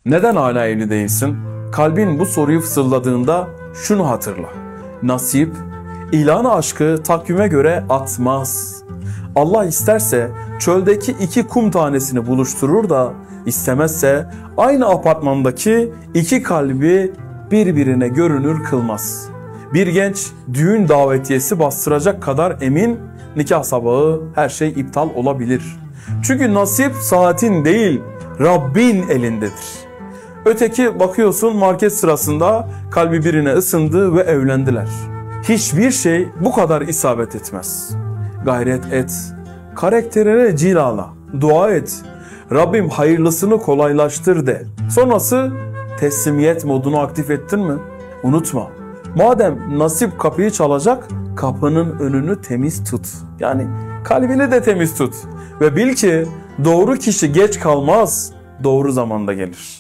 Neden hala evli değilsin? Kalbin bu soruyu fısıldadığında şunu hatırla. Nasip, ilanı aşkı takvime göre atmaz. Allah isterse çöldeki iki kum tanesini buluşturur da istemezse aynı apartmandaki iki kalbi birbirine görünür kılmaz. Bir genç düğün davetiyesi bastıracak kadar emin, nikah sabahı her şey iptal olabilir. Çünkü nasip saatin değil, Rabbin elindedir. Öteki bakıyorsun market sırasında kalbi birine ısındı ve evlendiler. Hiçbir şey bu kadar isabet etmez. Gayret et, karakterine cilala, dua et. Rabbim hayırlısını kolaylaştır de. Sonrası teslimiyet modunu aktif ettin mi? Unutma. Madem nasip kapıyı çalacak, kapının önünü temiz tut. Yani kalbini de temiz tut. Ve bil ki doğru kişi geç kalmaz, doğru zamanda gelir.